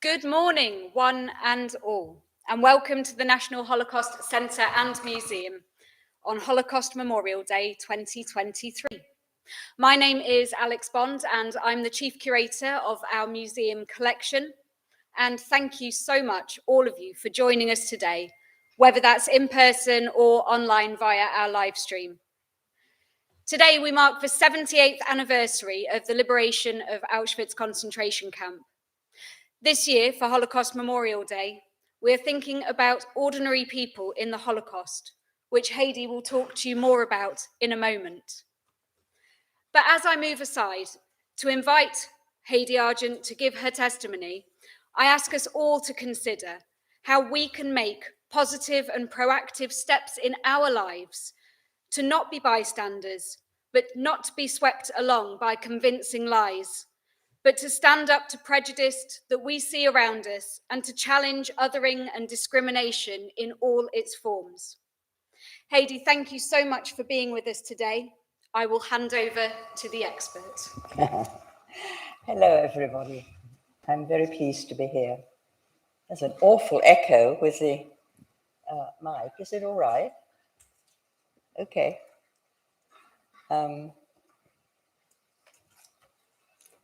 Good morning, one and all, and welcome to the National Holocaust Centre and Museum on Holocaust Memorial Day 2023. My name is Alex Bond and I'm the Chief Curator of our museum collection. And thank you so much, all of you, for joining us today, whether that's in person or online via our live stream. Today we mark the 78th anniversary of the liberation of Auschwitz concentration camp. This year, for Holocaust Memorial Day, we're thinking about ordinary people in the Holocaust, which Hedi will talk to you more about in a moment. But as I move aside to invite Hedi Argent to give her testimony, I ask us all to consider how we can make positive and proactive steps in our lives to not be bystanders, but not to be swept along by convincing lies, but to stand up to prejudice that we see around us and to challenge othering and discrimination in all its forms. Hedi, thank you so much for being with us today. I will hand over to the expert. Hello, everybody. I'm very pleased to be here. There's an awful echo with the mic. Is it all right? Okay.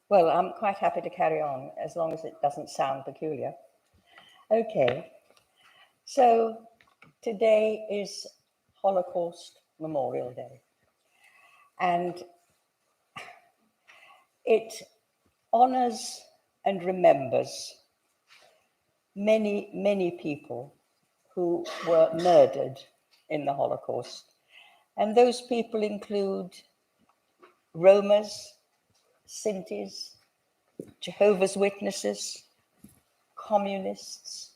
Well, I'm quite happy to carry on as long as it doesn't sound peculiar. Okay. So today is Holocaust Memorial Day. And it honors and remembers many, many people who were murdered in the Holocaust. And those people include Romas, Sintis, Jehovah's Witnesses, communists,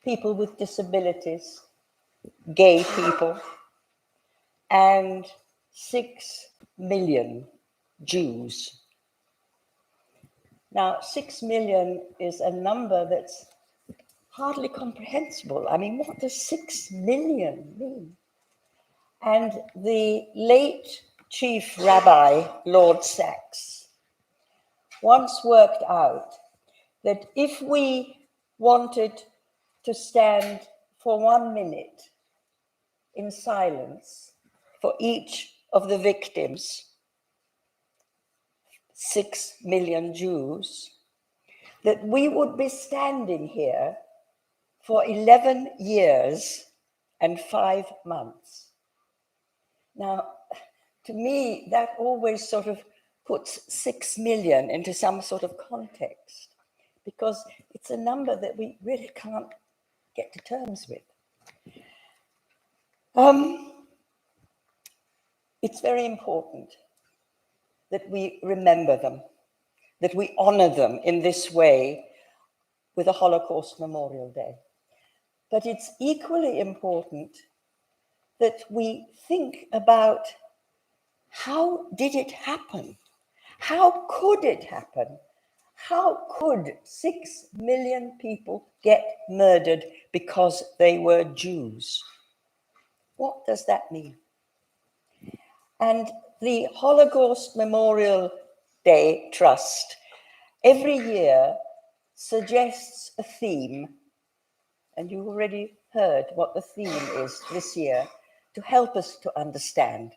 people with disabilities, gay people, and 6 million Jews. Now, 6 million is a number that's hardly comprehensible. I mean, what does 6 million mean? And the late Chief Rabbi, Lord Sachs, once worked out that if we wanted to stand for 1 minute in silence for each of the victims, 6 million Jews, that we would be standing here for 11 years and 5 months. Now, to me, that always sort of puts 6 million into some sort of context, because it's a number that we really can't get to terms with. It's very important that we remember them, that we honor them in this way with a Holocaust Memorial Day. But it's equally important that we think about how did it happen? How could it happen? How could 6 million people get murdered because they were Jews? What does that mean? And the Holocaust Memorial Day Trust every year suggests a theme, and you already heard what the theme is this year, to help us to understand.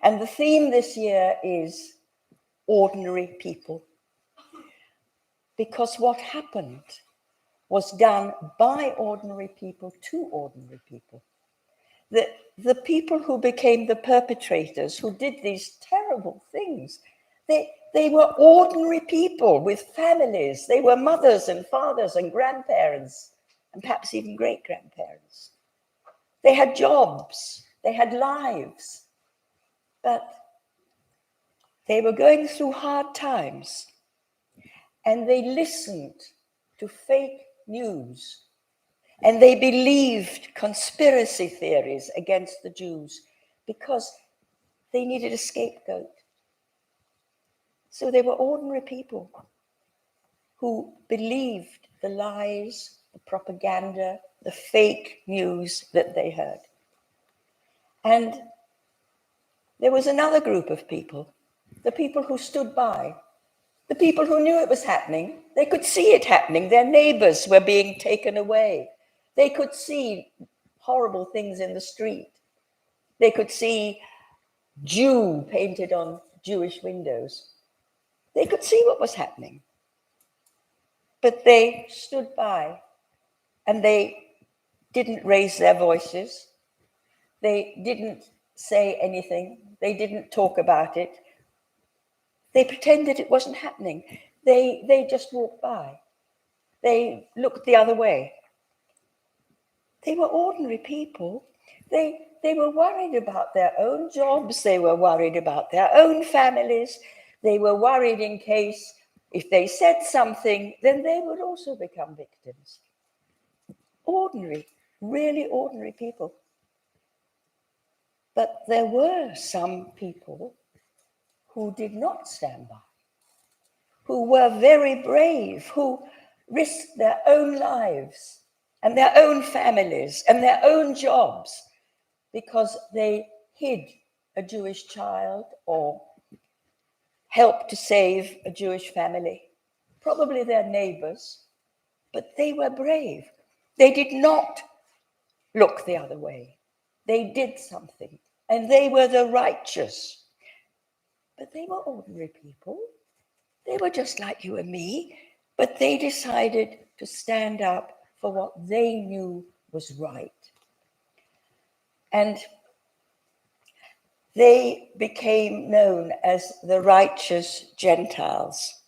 And the theme this year is ordinary people. Because what happened was done by ordinary people to ordinary people. The people who became the perpetrators, who did these terrible things, they were ordinary people with families. They were mothers and fathers and grandparents, and perhaps even great-grandparents. They had jobs, they had lives, but they were going through hard times, and they listened to fake news, and they believed conspiracy theories against the Jews because they needed a scapegoat. So they were ordinary people who believed the lies, the propaganda, the fake news that they heard. And there was another group of people, the people who stood by, The people who knew it was happening, they could see it happening. Their neighbors were being taken away. They could see horrible things in the street. They could see Jew painted on Jewish windows. They could see what was happening. But they stood by and they didn't raise their voices. They didn't say anything. They didn't talk about it. They pretended it wasn't happening. They just walked by. They looked the other way. They were ordinary people. They were worried about their own jobs. They were worried about their own families. They were worried in case if they said something, then they would also become victims. Ordinary, really ordinary people. But there were some people who did not stand by, who were very brave, who risked their own lives and their own families and their own jobs because they hid a Jewish child or helped to save a Jewish family, probably their neighbors, but they were brave. They did not look the other way. They did something, and they were the righteous. But they were ordinary people. They were just like you and me, but they decided to stand up for what they knew was right. And they became known as the righteous Gentiles.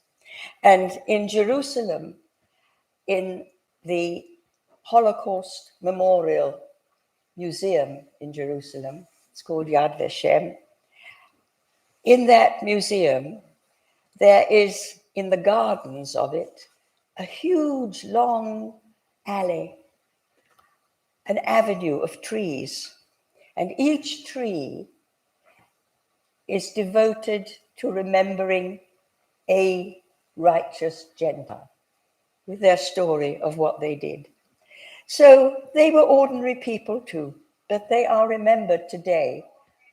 And in Jerusalem, in the Holocaust Memorial Museum in Jerusalem, it's called Yad Vashem. In that museum, there is, in the gardens of it, a huge, long alley, an avenue of trees. And each tree is devoted to remembering a righteous Gentile with their story of what they did. So they were ordinary people too, but they are remembered today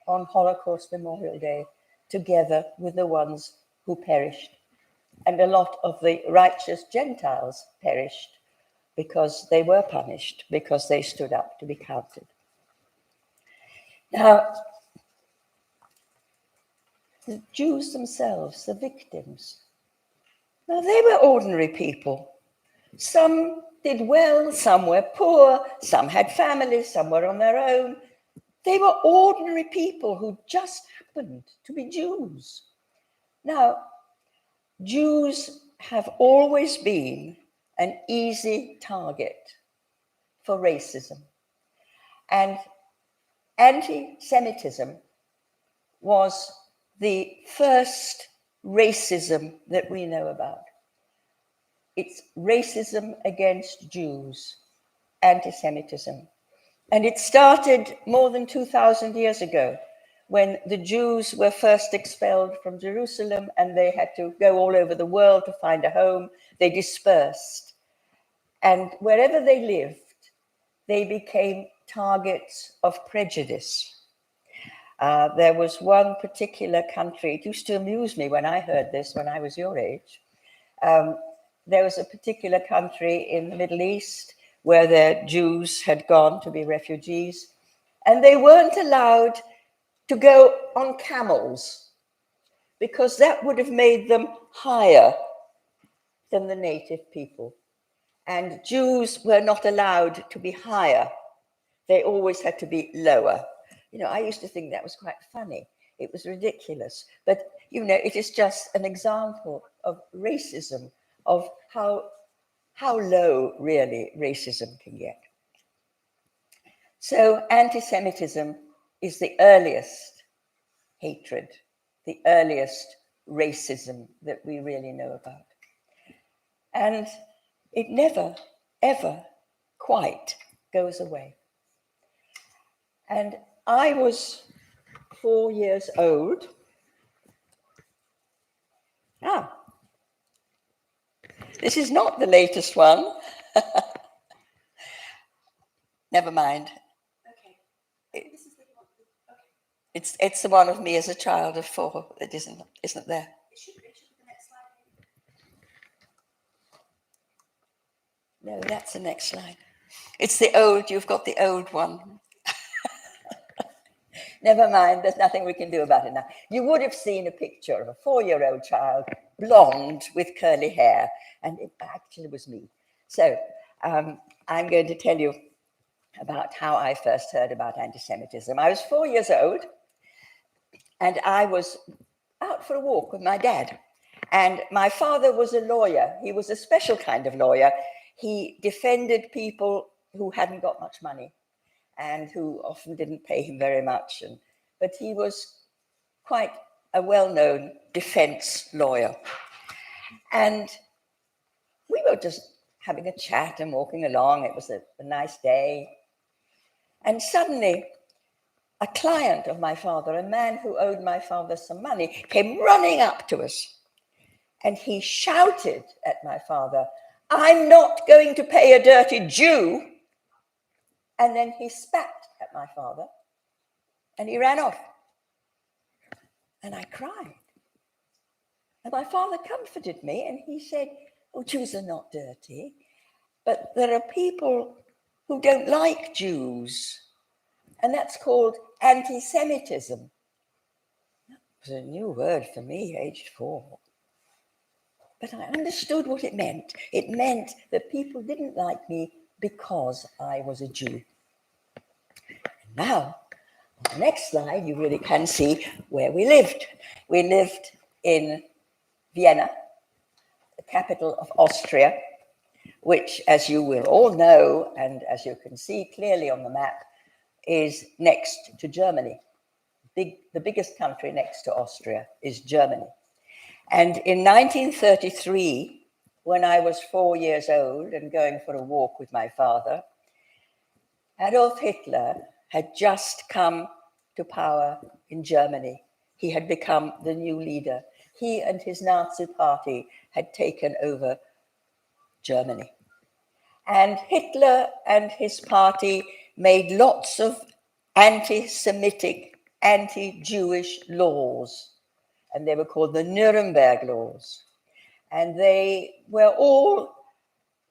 on Holocaust Memorial Day together with the ones who perished. And a lot of the righteous Gentiles perished because they were punished, because they stood up to be counted. Now, the Jews themselves, the victims, now they were ordinary people. Some did well, some were poor, some had families, some were on their own. They were ordinary people who just happened to be Jews. Now, Jews have always been an easy target for racism. And anti-Semitism was the first racism that we know about. It's racism against Jews, anti-Semitism. And it started more than 2,000 years ago when the Jews were first expelled from Jerusalem and they had to go all over the world to find a home. They dispersed. And wherever they lived, they became targets of prejudice. There was one particular country, it used to amuse me when I heard this when I was your age. There was a particular country in the Middle East where the Jews had gone to be refugees, and they weren't allowed to go on camels because that would have made them higher than the native people. And Jews were not allowed to be higher. They always had to be lower. You know, I used to think that was quite funny. It was ridiculous. But, you know, it is just an example of racism, of how low really racism can get. So anti-Semitism is the earliest hatred, the earliest racism that we really know about. And it never, ever quite goes away. And I was 4 years old. This is not the latest one. Never mind. Okay. It's the one of me as a child of 4 that isn't there. It should be the next slide. No, that's the next slide. It's the old, you've got the old one. Never mind, there's nothing we can do about it now. You would have seen a picture of a 4-year-old child, blonde with curly hair, and it actually was me. So I'm going to tell you about how I first heard about anti-Semitism. I was 4 years old, and I was out for a walk with my dad. And my father was a lawyer. He was a special kind of lawyer. He defended people who hadn't got much money and who often didn't pay him very much. But he was quite a well-known defense lawyer. And we were just having a chat and walking along. It was a nice day. And suddenly, a client of my father, a man who owed my father some money, came running up to us. And he shouted at my father, "I'm not going to pay a dirty Jew." And then he spat at my father and he ran off. And I cried. And my father comforted me and he said, "Oh, Jews are not dirty, but there are people who don't like Jews. And that's called anti-Semitism." That was a new word for me, aged 4. But I understood what it meant. It meant that people didn't like me because I was a Jew. And now, on the next slide, you really can see where we lived. We lived in Vienna, the capital of Austria, which, as you will all know, and as you can see clearly on the map, is next to Germany. The biggest country next to Austria is Germany. And in 1933, when I was 4 years old and going for a walk with my father, Adolf Hitler had just come to power in Germany. He had become the new leader. He and his Nazi party had taken over Germany. And Hitler and his party made lots of anti-Semitic, anti-Jewish laws. And they were called the Nuremberg laws. And they were all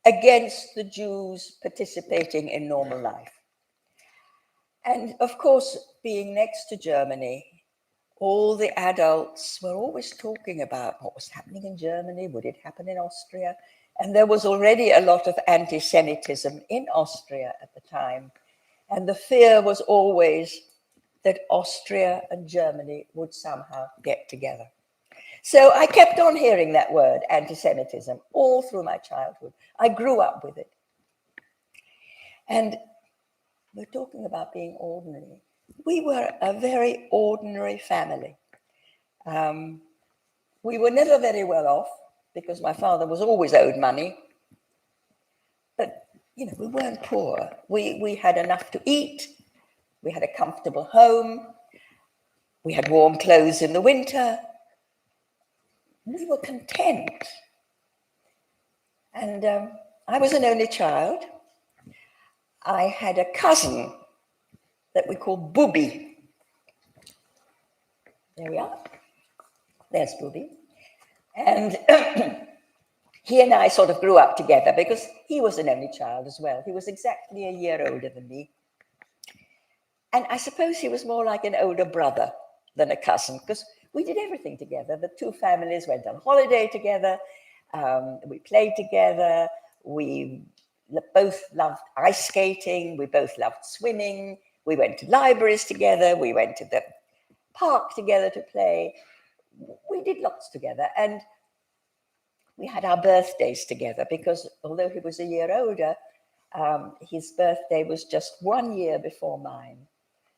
against the Jews participating in normal life. And of course, being next to Germany, all the adults were always talking about what was happening in Germany, would it happen in Austria? And there was already a lot of anti-Semitism in Austria at the time. And the fear was always that Austria and Germany would somehow get together. So I kept on hearing that word, anti-Semitism, all through my childhood. I grew up with it. And we're talking about being ordinary. We were a very ordinary family. We were never very well off because my father was always owed money. But, you know, we weren't poor. We had enough to eat. We had a comfortable home. We had warm clothes in the winter. We were content. And I was an only child. I had a cousin that we called Booby. There we are. There's Booby. And he and I sort of grew up together because he was an only child as well. He was exactly a year older than me. And I suppose he was more like an older brother than a cousin because we did everything together. The two families went on holiday together. We played together. We both loved ice skating. We both loved swimming. We went to libraries together. We went to the park together to play. We did lots together. And we had our birthdays together because although he was a year older, his birthday was just 1 year before mine.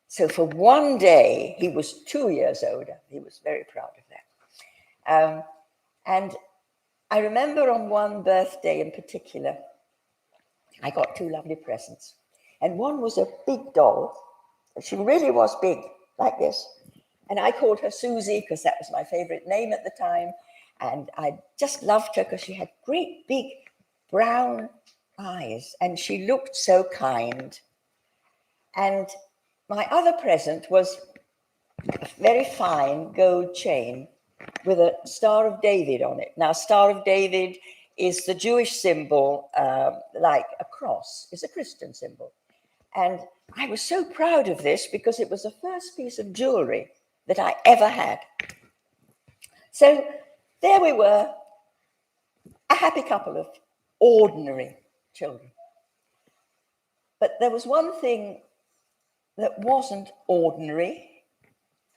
So for one day, he was 2 years older. He was very proud of that. And I remember on one birthday in particular, I got 2 lovely presents. And one was a big doll. She really was big, like this. And I called her Susie because that was my favorite name at the time. And I just loved her because she had great big brown eyes and she looked so kind. And my other present was a very fine gold chain with a Star of David on it. Now, Star of David is the Jewish symbol, like a cross, is a Christian symbol. And I was so proud of this because it was the first piece of jewelry that I ever had. So there we were, a happy couple of ordinary children. But there was one thing that wasn't ordinary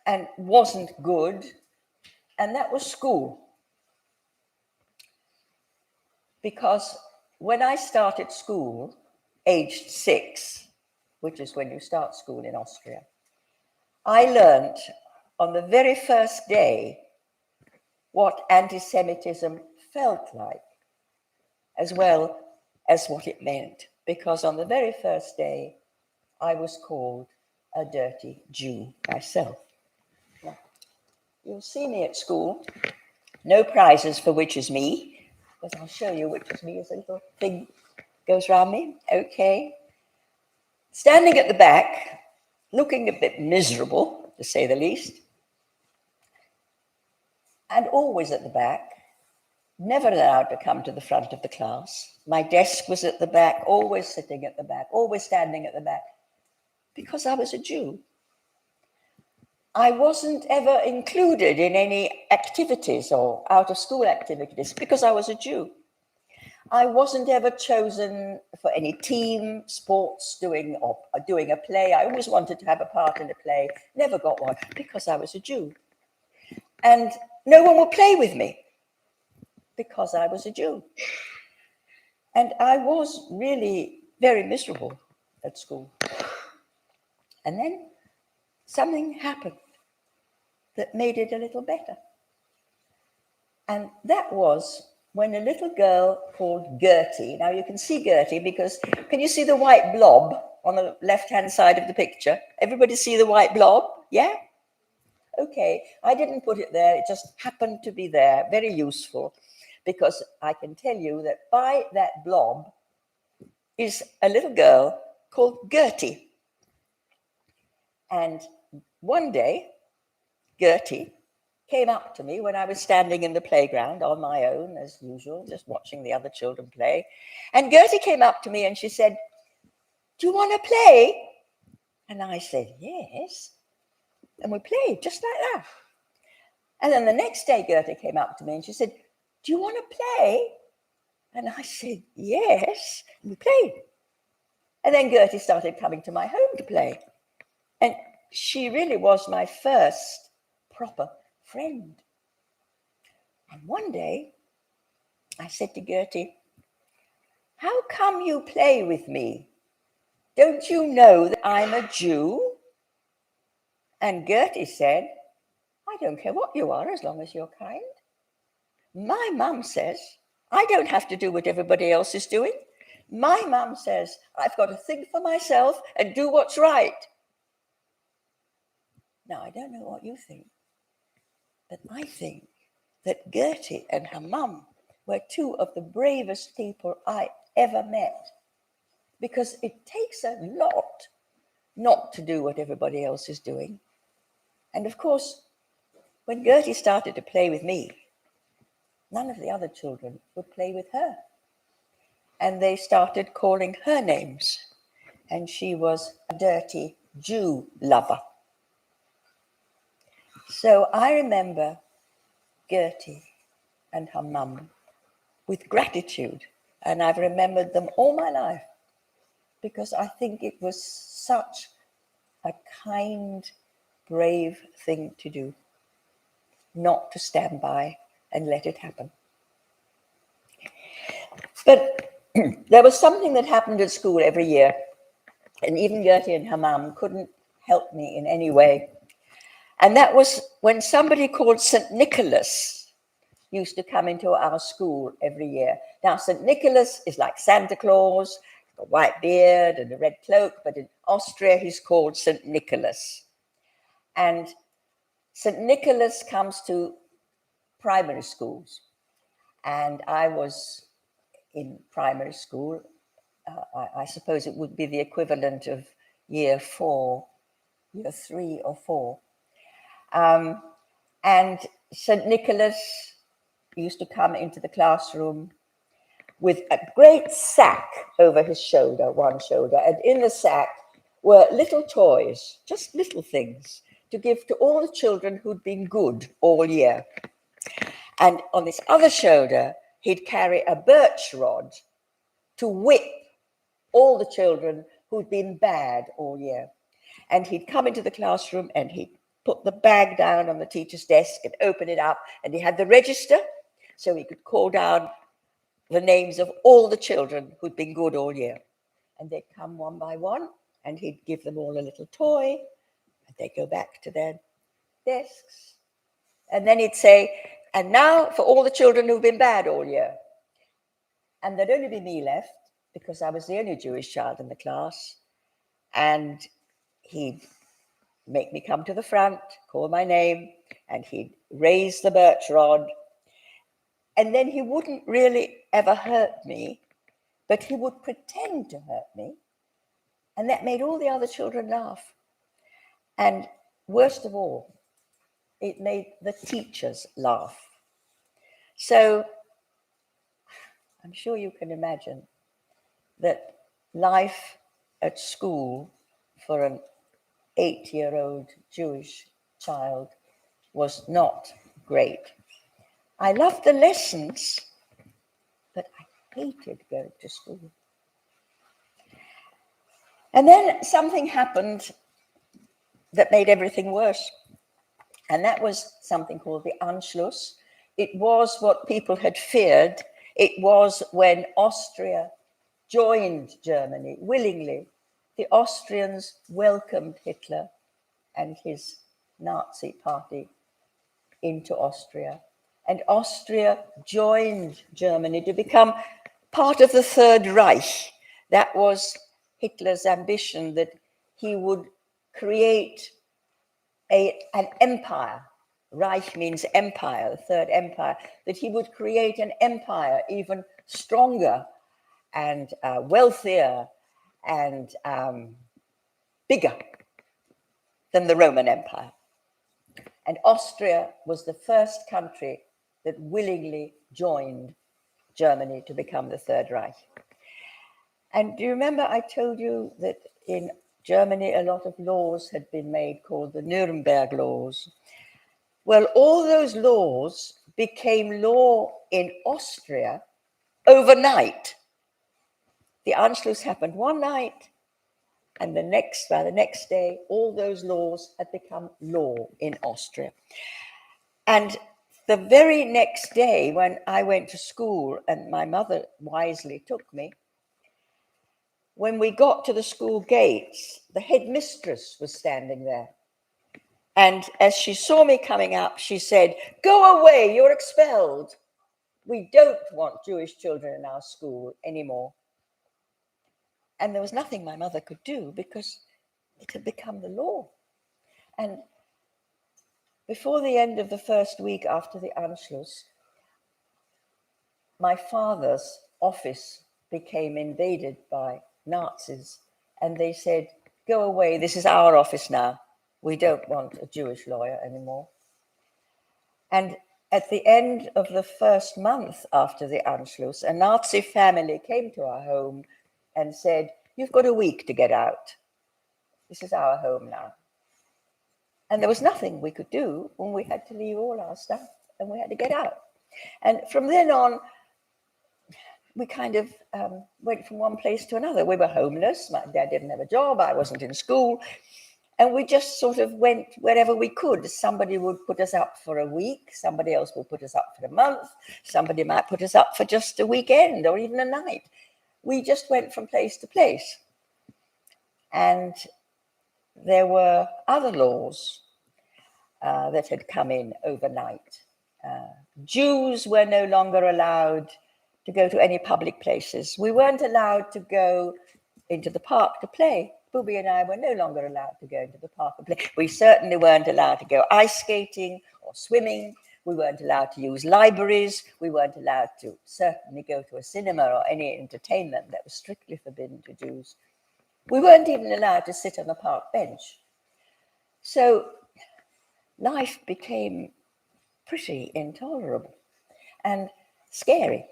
and wasn't good, and that was school. Because when I started school, aged 6, which is when you start school in Austria, I learned on the very first day what anti-Semitism felt like, as well as what it meant. Because on the very first day, I was called a dirty Jew myself. Now, you'll see me at school, no prizes for which is me, but I'll show you which is me as a little thing goes round me. Okay. Standing at the back, looking a bit miserable, to say the least, and always at the back, never allowed to come to the front of the class. My desk was at the back, always sitting at the back, always standing at the back, because I was a Jew. I wasn't ever included in any activities or out of school activities because I was a Jew. I wasn't ever chosen for any team, sports, doing a play. I always wanted to have a part in a play, never got one because I was a Jew. And no one would play with me because I was a Jew. And I was really very miserable at school. And then something happened that made it a little better. And that was when a little girl called Gertie, now you can see Gertie because, can you see the white blob on the left-hand side of the picture? Everybody see the white blob? Yeah? Okay, I didn't put it there, it just happened to be there, very useful, because I can tell you that by that blob is a little girl called Gertie. And one day, Gertie came up to me when I was standing in the playground on my own, as usual, just watching the other children play. And Gertie came up to me and she said, "Do you want to play?" And I said, "Yes." And we played just like that. And then the next day, Gertie came up to me and she said, "Do you want to play?" And I said, "Yes." And we played. And then Gertie started coming to my home to play. And she really was my first proper friend. And one day, I said to Gertie, "How come you play with me? Don't you know that I'm a Jew?" And Gertie said, "I don't care what you are as long as you're kind. My mum says I don't have to do what everybody else is doing. My mum says I've got to think for myself and do what's right." Now, I don't know what you think, but I think that Gertie and her mum were two of the bravest people I ever met, because it takes a lot not to do what everybody else is doing. And of course, when Gertie started to play with me, none of the other children would play with her. And they started calling her names. And she was a dirty Jew lover. So I remember Gertie and her mum with gratitude. And I've remembered them all my life because I think it was such a kind, brave thing to do, not to stand by and let it happen. But there was something that happened at school every year, and even Gertie and her mum couldn't help me in any way. And that was when somebody called St. Nicholas used to come into our school every year. Now, St. Nicholas is like Santa Claus, a white beard and a red cloak, but in Austria he's called St. Nicholas. And St. Nicholas comes to primary schools. And I was in primary school. I suppose it would be the equivalent of year 4, year 3 or 4. And St. Nicholas used to come into the classroom with a great sack over his shoulder, one shoulder, and in the sack were little toys, just little things, to give to all the children who'd been good all year. And on this other shoulder, he'd carry a birch rod to whip all the children who'd been bad all year. And he'd come into the classroom and he'd put the bag down on the teacher's desk and open it up, and he had the register so he could call down the names of all the children who'd been good all year. And they'd come one by one, and he'd give them all a little toy, and they'd go back to their desks. And then he'd say, and now for all the children who've been bad all year. And there'd only be me left, because I was the only Jewish child in the class. And he'd make me come to the front, call my name, and he'd raise the birch rod. And then he wouldn't really ever hurt me, but he would pretend to hurt me. And that made all the other children laugh. And worst of all, it made the teachers laugh. So I'm sure you can imagine that life at school for an 8-year-old Jewish child was not great. I loved the lessons, but I hated going to school. And then something happened that made everything worse. And that was something called the Anschluss. It was what people had feared. It was when Austria joined Germany willingly. The Austrians welcomed Hitler and his Nazi party into Austria. And Austria joined Germany to become part of the Third Reich. That was Hitler's ambition, that he would create an empire. Reich means empire, the Third Empire, that he would create an empire even stronger and wealthier and bigger than the Roman Empire. And Austria was the first country that willingly joined Germany to become the Third Reich. And do you remember I told you that in Germany a lot of laws had been made called the Nuremberg laws? Well, all those laws became law in Austria overnight. The Anschluss happened one night, and by the next day, all those laws had become law in Austria. And the very next day, when I went to school, and my mother wisely took me, when we got to the school gates, the headmistress was standing there. And as she saw me coming up, she said, "Go away, you're expelled. We don't want Jewish children in our school anymore." And there was nothing my mother could do because it had become the law. And before the end of the first week after the Anschluss, my father's office became invaded by Nazis, and they said, "Go away, this is our office now. We don't want a Jewish lawyer anymore." And at the end of the first month after the Anschluss, a Nazi family came to our home and said, "You've got a week to get out. This is our home now." And there was nothing we could do when we had to leave all our stuff and we had to get out. And from then on, we kind of went from one place to another. We were homeless. My dad didn't have a job. I wasn't in school. And we just sort of went wherever we could. Somebody would put us up for a week. Somebody else would put us up for a month. Somebody might put us up for just a weekend or even a night. We just went from place to place. And there were other laws that had come in overnight. Jews were no longer allowed to go to any public places. We weren't allowed to go into the park to play. Booby and I were no longer allowed to go into the park and play. We certainly weren't allowed to go ice skating or swimming. We weren't allowed to use libraries. We weren't allowed to certainly go to a cinema or any entertainment that was strictly forbidden to Jews. We weren't even allowed to sit on a park bench. So life became pretty intolerable and scary.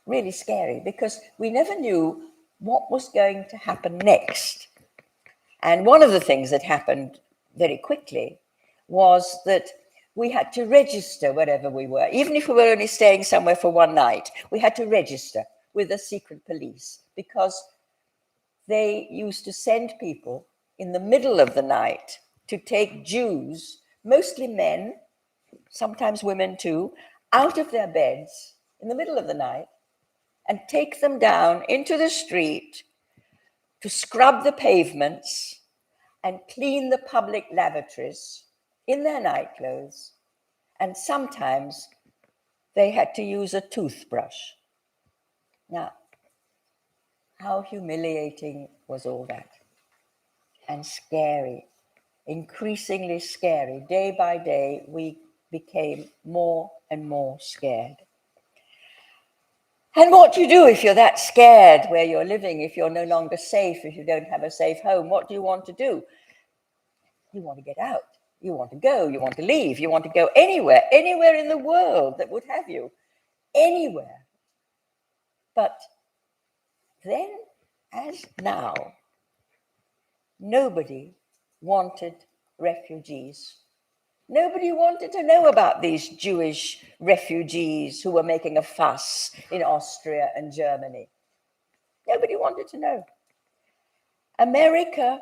really scary because we never knew what was going to happen next. And one of the things that happened very quickly was that we had to register wherever we were. Even if we were only staying somewhere for one night, we had to register with the secret police because they used to send people in the middle of the night to take Jews, mostly men, sometimes women too, out of their beds in the middle of the night and take them down into the street to scrub the pavements and clean the public lavatories in their nightclothes. And sometimes they had to use a toothbrush. Now, how humiliating was all that? And scary, increasingly scary. Day by day, we became more and more scared. And what do you do if you're that scared where you're living, if you're no longer safe, if you don't have a safe home? What do you want to do? You want to get out. You want to go. You want to leave. You want to go anywhere in the world that would have you. Anywhere. But then, as now, nobody wanted refugees. Nobody wanted to know about these Jewish refugees who were making a fuss in Austria and Germany. Nobody wanted to know. America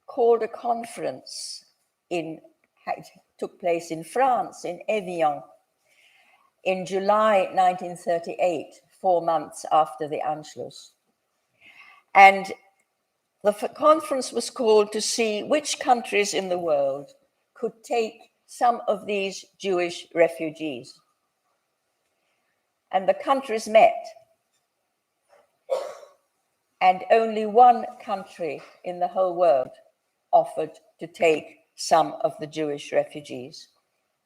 called a conference it took place in France, in Evian, in July 1938, 4 months after the Anschluss. And the conference was called to see which countries in the world could take some of these Jewish refugees. And the countries met. And only one country in the whole world offered to take some of the Jewish refugees.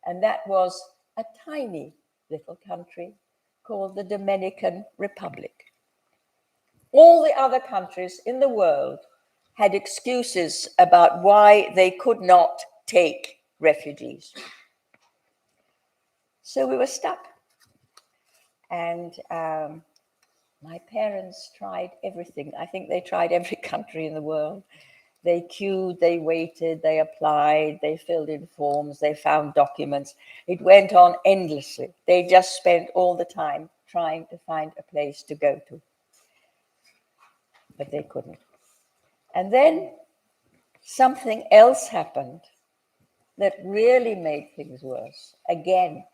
And that was a tiny little country called the Dominican Republic. All the other countries in the world had excuses about why they could not take refugees. So we were stuck. And my parents tried everything. I think they tried every country in the world. They queued, they waited, they applied, they filled in forms, they found documents. It went on endlessly. They just spent all the time trying to find a place to go to. But they couldn't. And then something else happened that really made things worse again.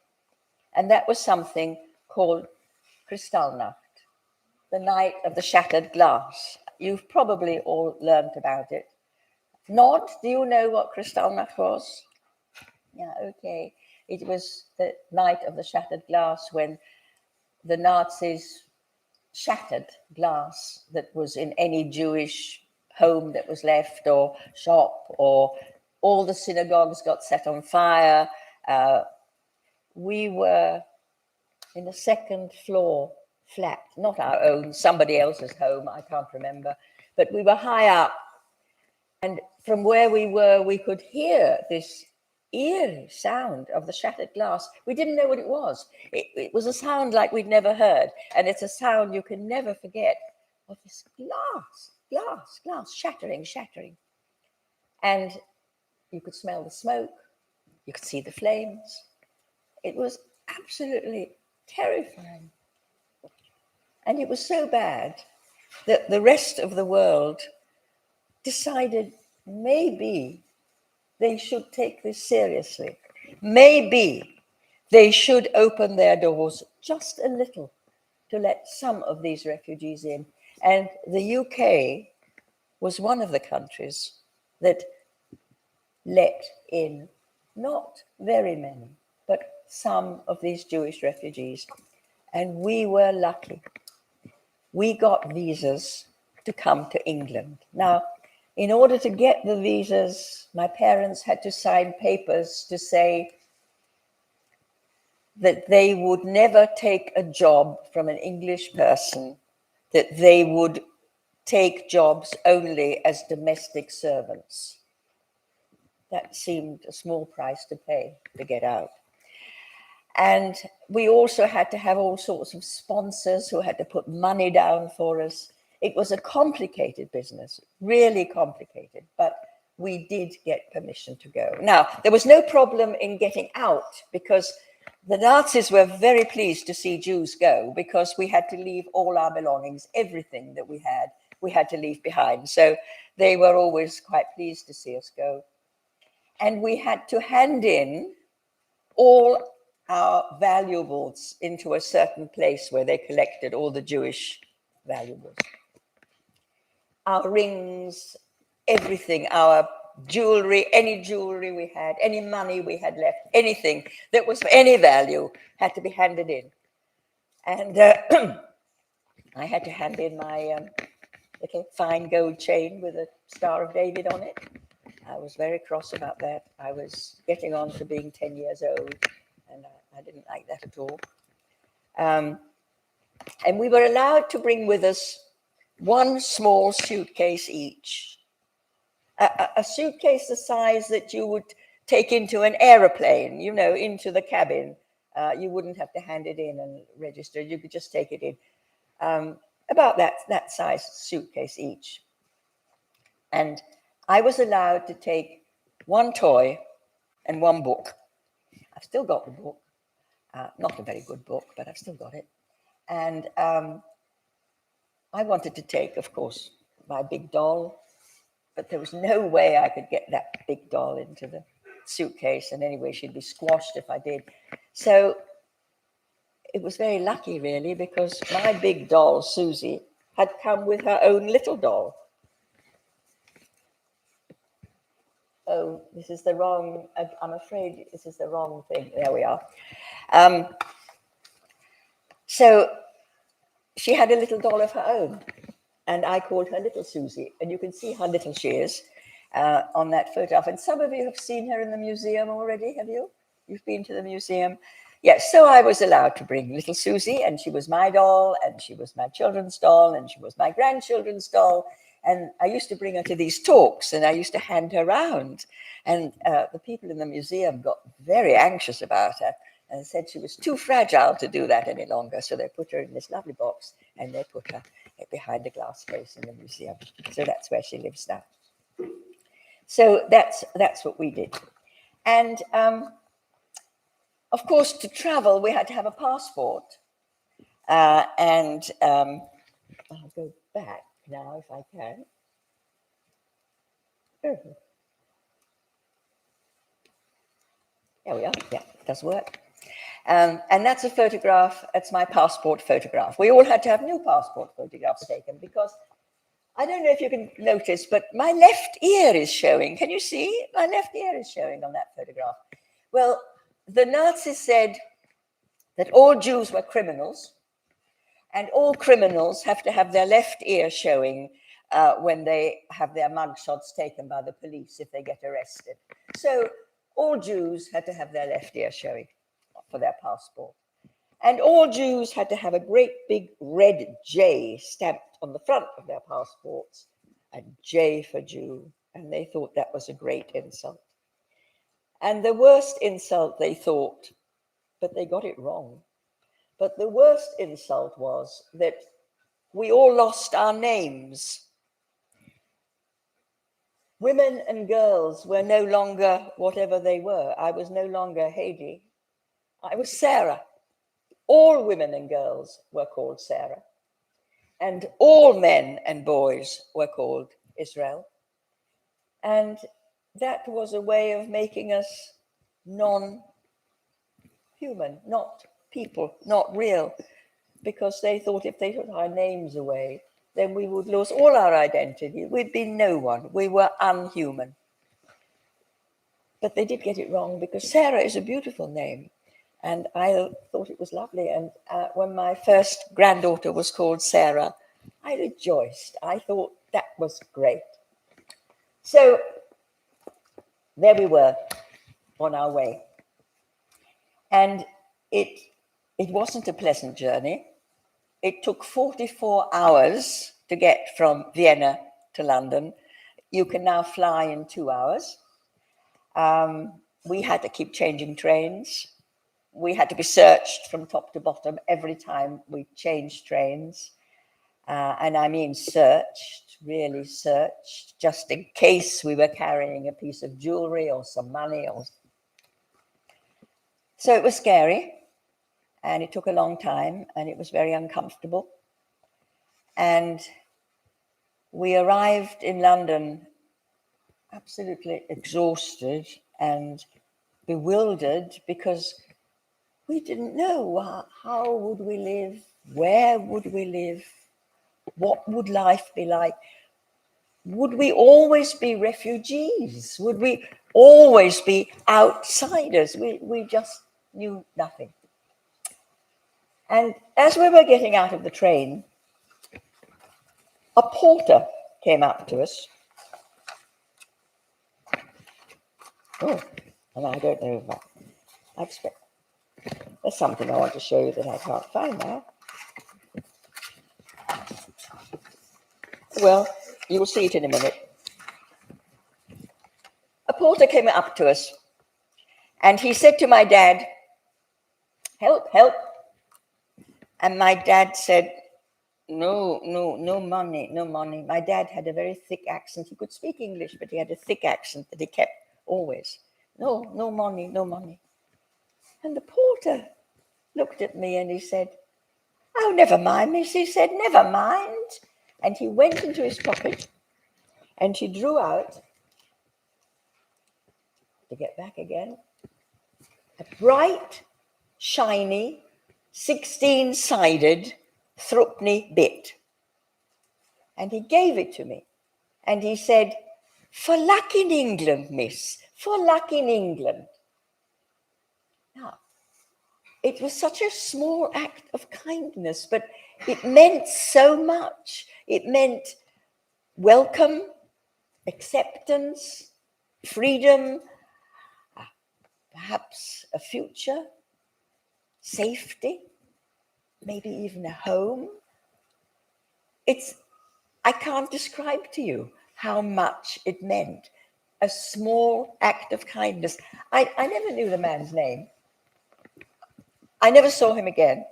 And that was something called Kristallnacht, the night of the shattered glass. You've probably all learned about it. Nod, do you know what Kristallnacht was? Yeah, okay. It was the night of the shattered glass when the Nazis shattered glass that was in any Jewish home that was left or shop, or all the synagogues got set on fire. We were in the second floor flat, not our own, somebody else's home, I can't remember, but we were high up. And from where we were, we could hear this eerie sound of the shattered glass. We didn't know what it was. It was a sound like we'd never heard. And it's a sound you can never forget of this glass, shattering. And you could smell the smoke. You could see the flames. It was absolutely terrifying. And it was so bad that the rest of the world decided maybe they should take this seriously. Maybe they should open their doors just a little to let some of these refugees in. And the UK was one of the countries that let in not very many, but some of these Jewish refugees. And we were lucky. We got visas to come to England. Now, in order to get the visas, my parents had to sign papers to say that they would never take a job from an English person, that they would take jobs only as domestic servants. That seemed a small price to pay to get out. And we also had to have all sorts of sponsors who had to put money down for us. It was a complicated business, really complicated, but we did get permission to go. Now, there was no problem in getting out because the Nazis were very pleased to see Jews go, because we had to leave all our belongings, everything that we had to leave behind. So they were always quite pleased to see us go. And we had to hand in all our valuables into a certain place where they collected all the Jewish valuables. Our rings, everything, our jewelry, any jewelry we had, any money we had left, anything that was of any value had to be handed in. And I had to hand in my little fine gold chain with a Star of David on it. I was very cross about that. I was getting on to being 10 years old, and I didn't like that at all. And we were allowed to bring with us one small suitcase each. A suitcase the size that you would take into an aeroplane, you know, into the cabin. You wouldn't have to hand it in and register. You could just take it in. About that size suitcase each. And I was allowed to take one toy and one book. I've still got the book. Not a very good book, but I've still got it. And I wanted to take, of course, my big doll, but there was no way I could get that big doll into the suitcase. And anyway, she'd be squashed if I did. So it was very lucky, really, because my big doll, Susie, had come with her own little doll. Oh, this is the wrong, I'm afraid this is the wrong thing. There we are. So she had a little doll of her own, and I called her Little Susie. And you can see how little she is on that photograph. And some of you have seen her in the museum already, have you? You've been to the museum? Yes, so I was allowed to bring Little Susie, and she was my doll, and she was my children's doll, and she was my grandchildren's doll. And I used to bring her to these talks, and I used to hand her around. And the people in the museum got very anxious about her and said she was too fragile to do that any longer. So they put her in this lovely box, and they put her behind a glass case in the museum. So that's where she lives now. So that's what we did. And of course, to travel, we had to have a passport. And I'll go back now if I can. There we are. Yeah, it does work. And that's a photograph. That's my passport photograph. We all had to have new passport photographs taken because I don't know if you can notice, but my left ear is showing. Can you see? My left ear is showing on that photograph. Well, the Nazis said that all Jews were criminals, and all criminals have to have their left ear showing when they have their mugshots taken by the police if they get arrested. So all Jews had to have their left ear showing for their passport. And all Jews had to have a great big red J stamped on the front of their passports, a J for Jew. And they thought that was a great insult. And the worst insult, they thought, but they got it wrong. But the worst insult was that we all lost our names. Women and girls were no longer whatever they were. I was no longer Hedi. I was Sarah. All women and girls were called Sarah. And all men and boys were called Israel. And that was a way of making us non-human, not people, not real, because they thought if they took our names away, then we would lose all our identity. We'd be no one. We were unhuman. But they did get it wrong because Sarah is a beautiful name. And I thought it was lovely. And when my first granddaughter was called Sarah, I rejoiced. I thought that was great. So there we were on our way. And it wasn't a pleasant journey. It took 44 hours to get from Vienna to London. You can now fly in 2 hours. We had to keep changing trains. we had to be searched from top to bottom every time we changed trains. And I mean searched, really searched, just in case we were carrying a piece of jewelry or some money. So it was scary, and it took a long time, and it was very uncomfortable. And we arrived in London absolutely exhausted and bewildered, because we didn't know how would we live, where would we live, what would life be like? Would we always be refugees? Would we always be outsiders? We just knew nothing. And as we were getting out of the train, a porter came up to us. Oh, and I don't know if I expect there's something I want to show you that I can't find now. Well, you will see it in a minute. A porter came up to us, and he said to my dad, "Help, help." And my dad said, no money, no money. My dad had a very thick accent. He could speak English, but he had a thick accent that he kept always. No money, no money. And the porter looked at me and he said, "Oh, never mind, miss," he said, "never mind." And he went into his pocket and he drew out, to get back again, a bright, shiny, 16-sided threepenny bit. And he gave it to me. And he said, "For luck in England, miss, for luck in England." Now, it was such a small act of kindness, but it meant so much. It meant welcome, acceptance, freedom, perhaps a future, safety, maybe even a home. I can't describe to you how much it meant. A small act of kindness. I never knew the man's name. I never saw him again.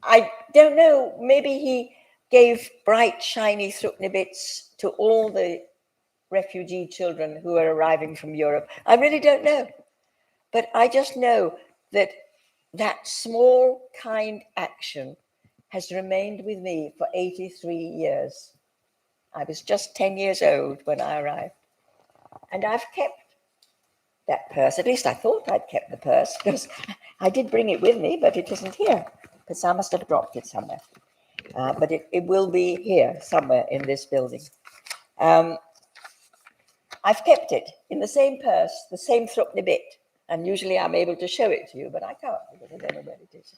I don't know, maybe he gave bright, shiny threepenny bits to all the refugee children who were arriving from Europe. I really don't know. But I just know that that small, kind action has remained with me for 83 years. I was just 10 years old when I arrived. And I've kept that purse. At least I thought I'd kept the purse, because I did bring it with me, but it isn't here, because I must have dropped it somewhere. But it will be here somewhere in this building. I've kept it in the same purse, the same threepenny bit. And usually I'm able to show it to you, but I can't, because I don't know where it is.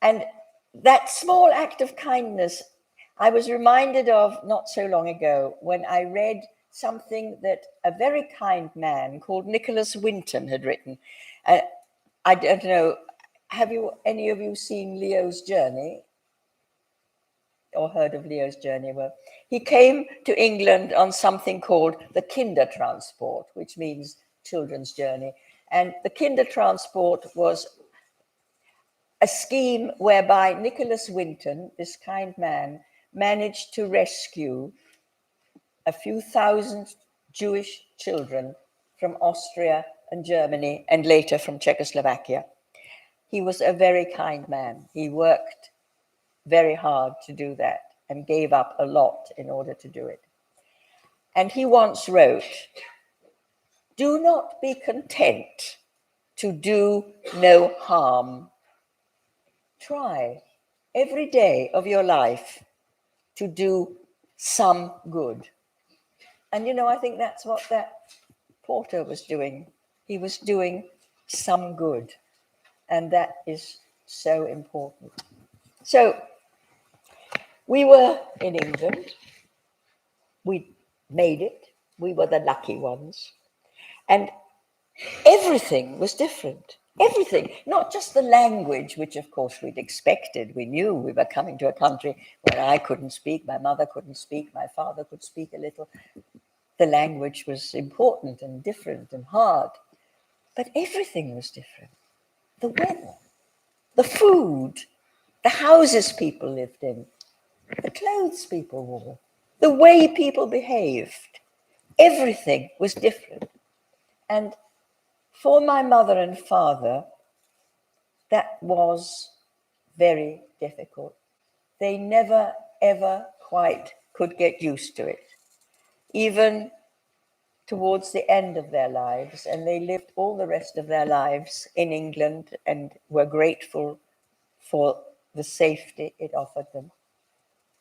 And that small act of kindness, I was reminded of not so long ago when I read something that a very kind man called Nicholas Winton had written. I don't know, have any of you seen Leo's Journey or heard of Leo's Journey? Well, he came to England on something called the Kindertransport, which means children's journey. And the Kindertransport was a scheme whereby Nicholas Winton, this kind man, managed to rescue a few thousand Jewish children from Austria and Germany, and later from Czechoslovakia. He was a very kind man. He worked very hard to do that and gave up a lot in order to do it. And he once wrote, "Do not be content to do no harm. Try every day of your life to do some good." And I think that's what that porter was doing. He was doing some good. And that is so important. So we were in England. We made it. We were the lucky ones. And everything was different. Everything, not just the language, which of course we'd expected. We knew we were coming to a country where I couldn't speak, my mother couldn't speak, my father could speak a little. The language was important and different and hard. But everything was different. The weather, the food, the houses people lived in, the clothes people wore, the way people behaved. Everything was different. And for my mother and father, that was very difficult. They never, ever quite could get used to it, even towards the end of their lives. And they lived all the rest of their lives in England and were grateful for the safety it offered them.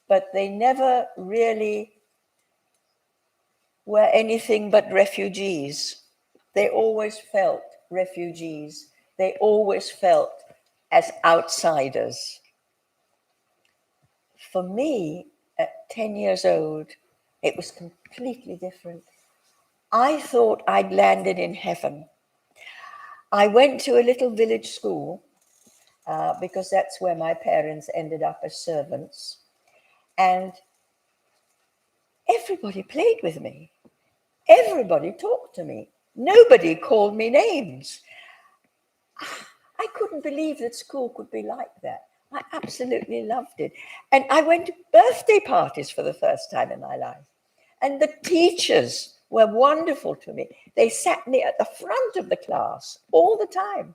But they never really were anything but refugees. They always felt refugees. They always felt as outsiders. For me, at 10 years old, it was completely different. I thought I'd landed in heaven. I went to a little village school because that's where my parents ended up as servants. And everybody played with me. Everybody talked to me. Nobody called me names. I couldn't believe that school could be like that. I absolutely loved it. And I went to birthday parties for the first time in my life. And the teachers were wonderful to me. They sat me at the front of the class all the time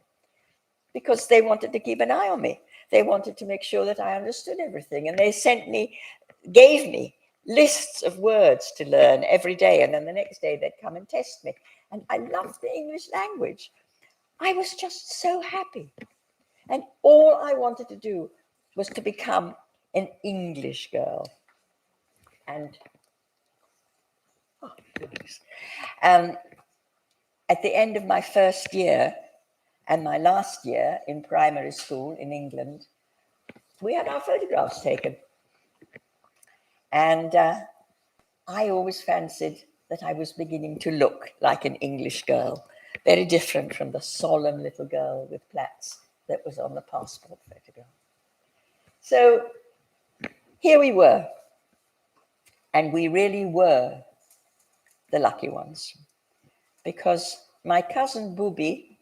because they wanted to keep an eye on me. They wanted to make sure that I understood everything. And they gave me lists of words to learn every day. And then the next day they'd come and test me. And I loved the English language. I was just so happy. And all I wanted to do was to become an English girl. And at the end of my first year and my last year in primary school in England, we had our photographs taken. And I always fancied that I was beginning to look like an English girl, very different from the solemn little girl with plaits that was on the passport photograph. So here we were, and we really were the lucky ones, because my cousin Booby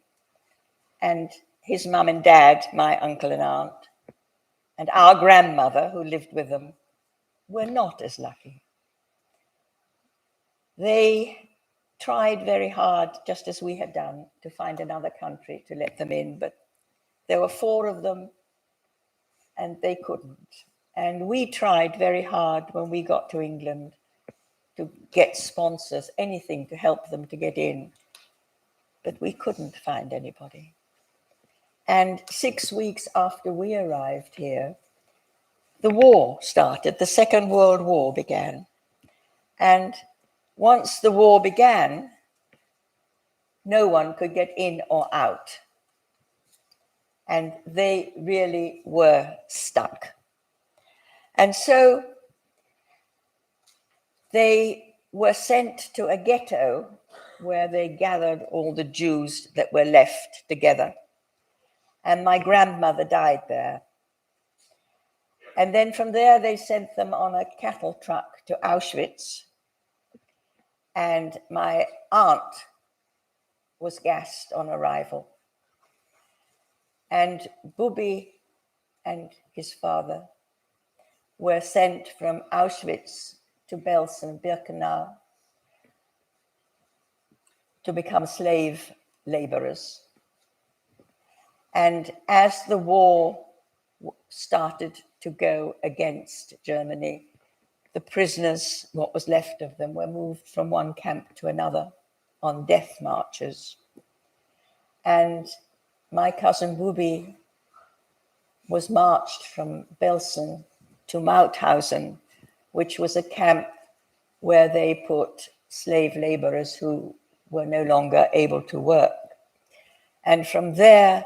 and his mum and dad, my uncle and aunt, and our grandmother who lived with them were not as lucky. They tried very hard, just as we had done, to find another country to let them in, but there were 4 of them and they couldn't. And we tried very hard when we got to England to get sponsors, anything to help them to get in, but we couldn't find anybody. And 6 weeks after we arrived here, the war started, the Second World War began. And once the war began, no one could get in or out. And they really were stuck. And so they were sent to a ghetto where they gathered all the Jews that were left together. And my grandmother died there. And then from there, they sent them on a cattle truck to Auschwitz. And my aunt was gassed on arrival. And Booby and his father were sent from Auschwitz to Belsen-Birkenau to become slave laborers. And as the war started to go against Germany, the prisoners, what was left of them, were moved from one camp to another on death marches. And my cousin Booby was marched from Belsen to Mauthausen, which was a camp where they put slave laborers who were no longer able to work. And from there,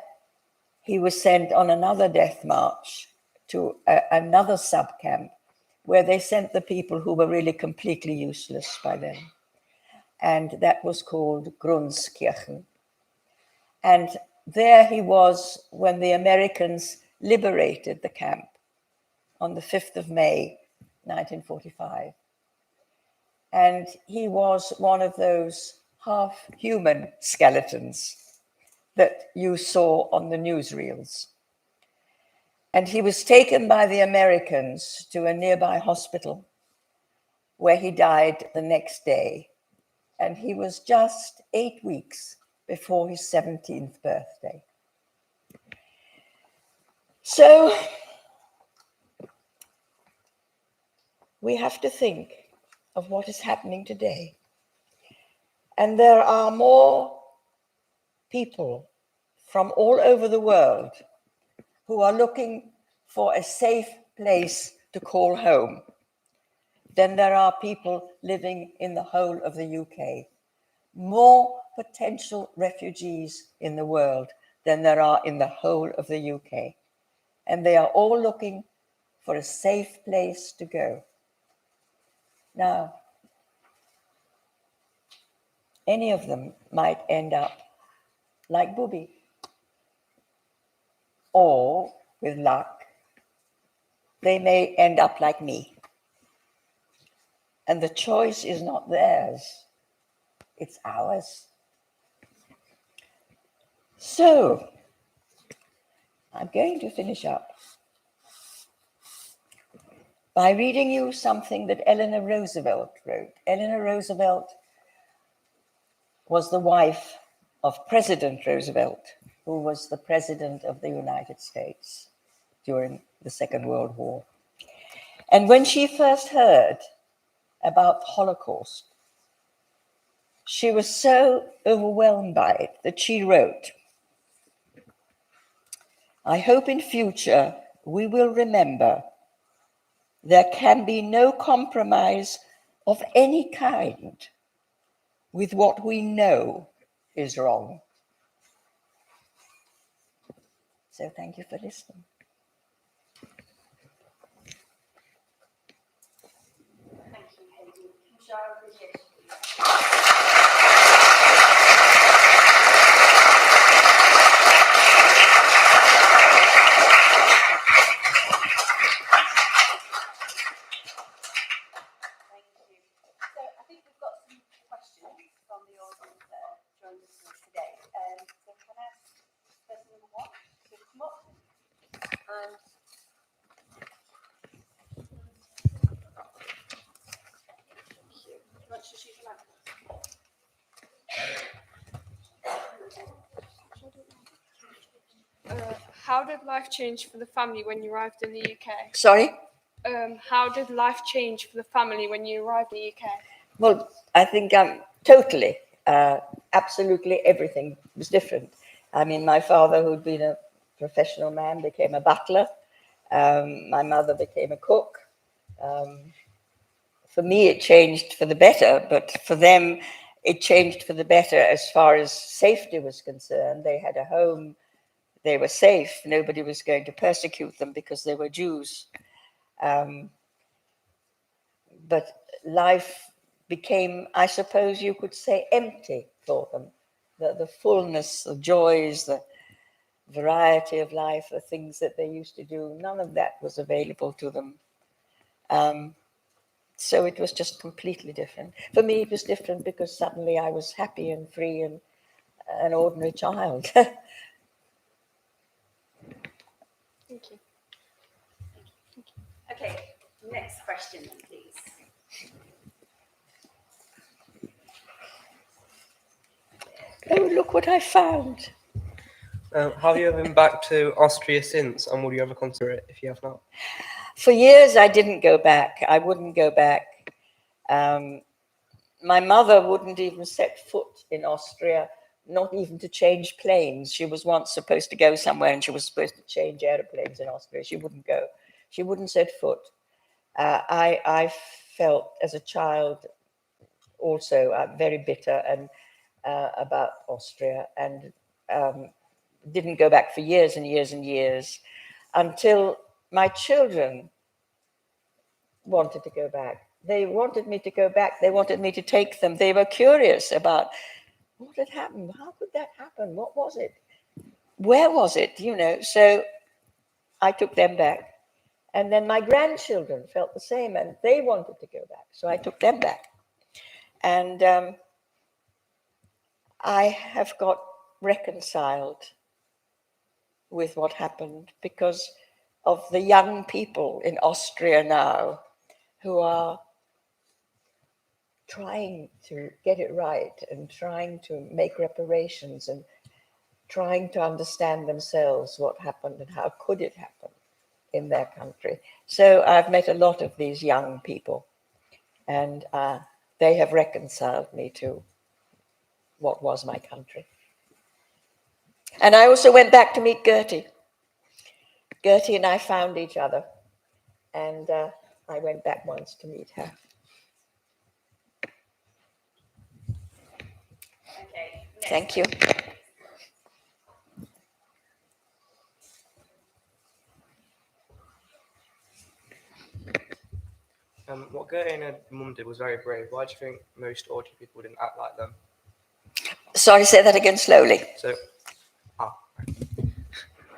he was sent on another death march to another subcamp where they sent the people who were really completely useless by then. And that was called Grunskirchen. And there he was when the Americans liberated the camp on the 5th of May, 1945. And he was one of those half-human skeletons that you saw on the newsreels. And he was taken by the Americans to a nearby hospital where he died the next day. And he was just 8 weeks before his 17th birthday. So we have to think of what is happening today. And there are more people from all over the world who are looking for a safe place to call home than there are people living in the whole of the UK. More potential refugees in the world than there are in the whole of the UK. And they are all looking for a safe place to go. Now, any of them might end up like Booby, or with luck, they may end up like me. And the choice is not theirs, it's ours. So, I'm going to finish up by reading you something that Eleanor Roosevelt wrote. Eleanor Roosevelt was the wife of President Roosevelt, who was the president of the United States during the Second World War. And when she first heard about the Holocaust, she was so overwhelmed by it that she wrote, "I hope in future we will remember there can be no compromise of any kind with what we know is wrong." So thank you for listening. Thank you, Hedi. How did life change for the family when you arrived in the UK? Sorry? How did life change for the family when you arrived in the UK? Well, I think totally, absolutely everything was different. I mean, my father, who'd been a professional man, became a butler. My mother became a cook. For me, it changed for the better, but for them, it changed for the better as far as safety was concerned. They had a home, they were safe, nobody was going to persecute them because they were Jews. But life became, I suppose you could say, empty for them. The fullness, the joys, the variety of life, the things that they used to do, none of that was available to them. So it was just completely different. For me, it was different because suddenly I was happy and free and an ordinary child. Thank you. Okay, next question, please. Oh, look what I found. Have you ever been back to Austria since, and would you ever consider it if you have not? For years, I didn't go back. I wouldn't go back. My mother wouldn't even set foot in Austria, not even to change planes. She was once supposed to go somewhere and she was supposed to change airplanes in Austria. She wouldn't go. She wouldn't set foot. I felt as a child also very bitter and about Austria, and didn't go back for years and years and years until my children wanted to go back. They wanted me to go back. They wanted me to take them. They were curious about what had happened. How could that happen? What was it? Where was it? You know, so I took them back. And then my grandchildren felt the same and they wanted to go back. So I took them back. And I have got reconciled with what happened because of the young people in Austria now who are trying to get it right and trying to make reparations and trying to understand themselves what happened and how could it happen in their country. So I've met a lot of these young people, and they have reconciled me to what was my country. And I also went back to meet Gertie. Gertie and I found each other, and I went back once to meet her. Okay. Thank you. What Gertie and her mum did was very brave. Why do you think most ordinary people didn't act like them? Sorry, say that again slowly.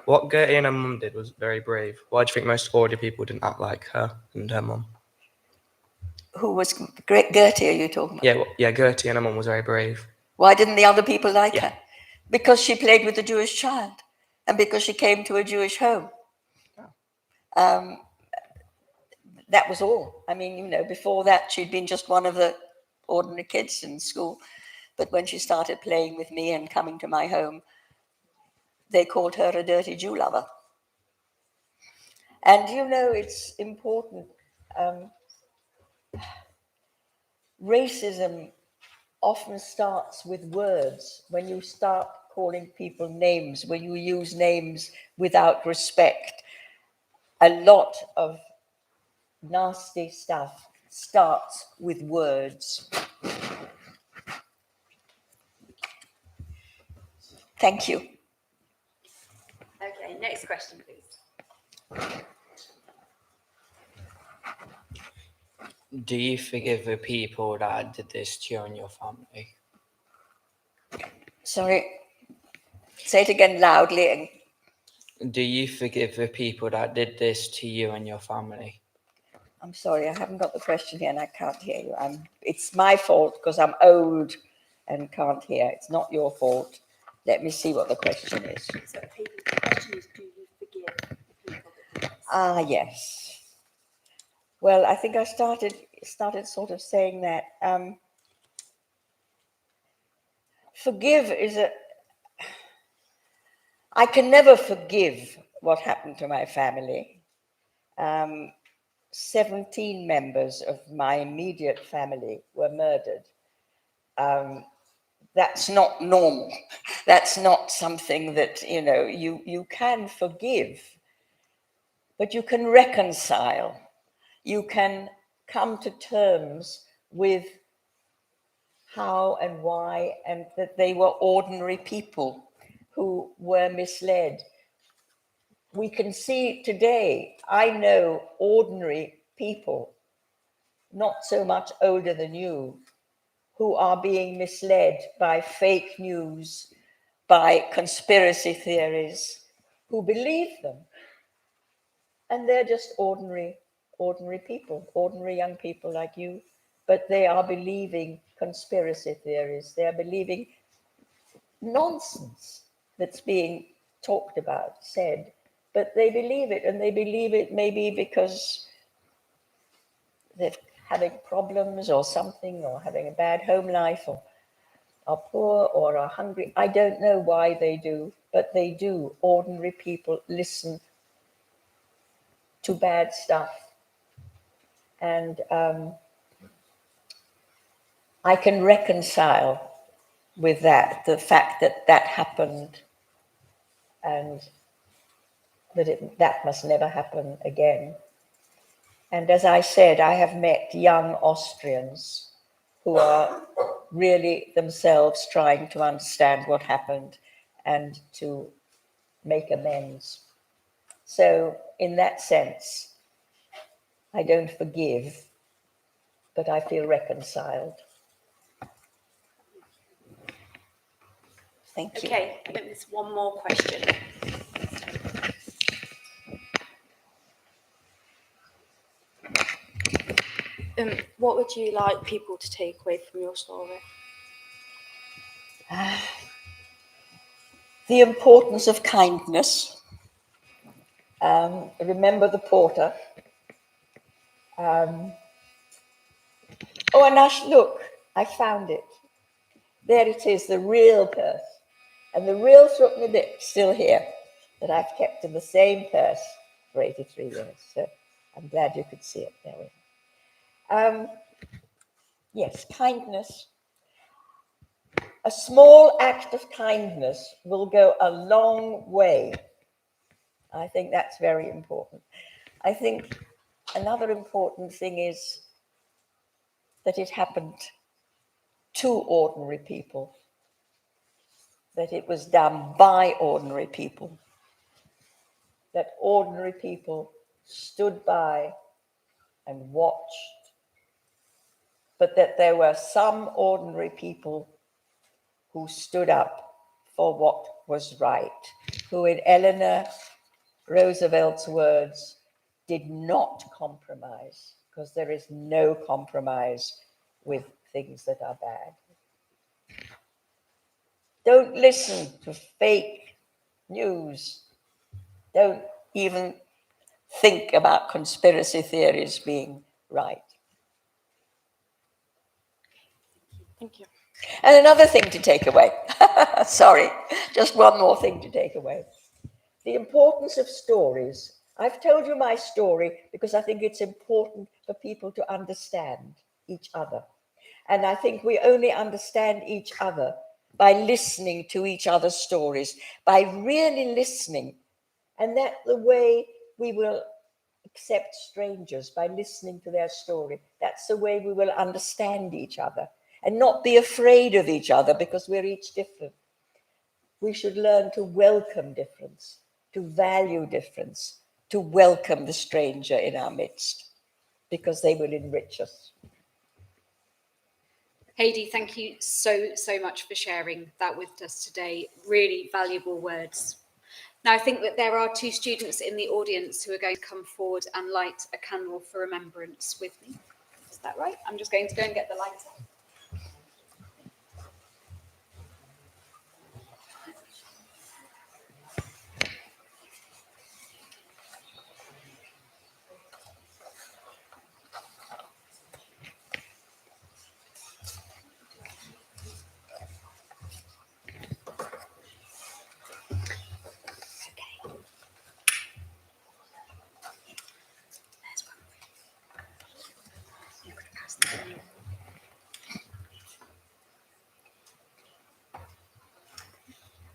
What Gertie and her mum did was very brave. Why do you think most ordinary people didn't act like her and her mum? Who was Gertie, are you talking about? Yeah, Gertie and her mum was very brave. Why didn't the other people like Yeah. her? Because she played with a Jewish child and because she came to a Jewish home. That was all. I mean, before that, she'd been just one of the ordinary kids in school. But when she started playing with me and coming to my home, they called her a dirty Jew lover. And it's important. Racism often starts with words. When you start calling people names, when you use names without respect, a lot of nasty stuff starts with words. Thank you. Okay, next question, please. Do you forgive the people that did this to you and your family? Sorry, say it again loudly. Do you forgive the people that did this to you and your family? I'm sorry, I haven't got the question here and I can't hear you. It's my fault because I'm old and can't hear. It's not your fault. Let me see what the question is. So the question is, do you forgive the people that did this? Ah, yes. Well, I think I started sort of saying that forgive I can never forgive what happened to my family. 17 members of my immediate family were murdered. That's not normal. That's not something that, you can forgive, but you can reconcile. You can come to terms with how and why, and that they were ordinary people who were misled. We can see today, I know ordinary people, not so much older than you, who are being misled by fake news, by conspiracy theories, who believe them. And they're just ordinary people, ordinary young people like you, but they are believing conspiracy theories. They are believing nonsense that's being talked about, said, but they believe it, and they believe it maybe because they're having problems or something, or having a bad home life, or are poor or are hungry. I don't know why they do, but they do. Ordinary people listen to bad stuff. And I can reconcile with that, the fact that that happened and that must never happen again. And as I said, I have met young Austrians who are really themselves trying to understand what happened and to make amends. So in that sense, I don't forgive, but I feel reconciled. Thank you. Okay, I think there's one more question. What would you like people to take away from your story? the importance of kindness. Remember the porter. Oh, and Ash, look, I found it. There it is, the real purse. And the real Sruknadip still here, that I've kept in the same purse for 83 years. So I'm glad you could see it. There we go. Yes, kindness. A small act of kindness will go a long way. I think that's very important. I think another important thing is that it happened to ordinary people, that it was done by ordinary people, that ordinary people stood by and watched, but that there were some ordinary people who stood up for what was right, who, in Eleanor Roosevelt's words, did not compromise, because there is no compromise with things that are bad. Don't listen to fake news. Don't even think about conspiracy theories being right. Thank you. And another thing to take away, sorry, just one more thing to take away. The importance of stories. I've told you my story because I think it's important for people to understand each other. And I think we only understand each other by listening to each other's stories, by really listening. And that's the way we will accept strangers, by listening to their story. That's the way we will understand each other and not be afraid of each other because we're each different. We should learn to welcome difference, to value difference, to welcome the stranger in our midst, because they will enrich us. Hedi, thank you so much for sharing that with us today. Really valuable words. Now, I think that there are two students in the audience who are going to come forward and light a candle for remembrance with me. Is that right? I'm just going to go and get the lighter.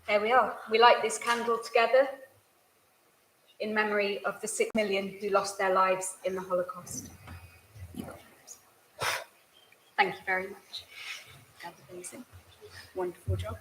There we are. We light this candle together in memory of the 6 million who lost their lives in the Holocaust. Thank you very much. Amazing. Wonderful job.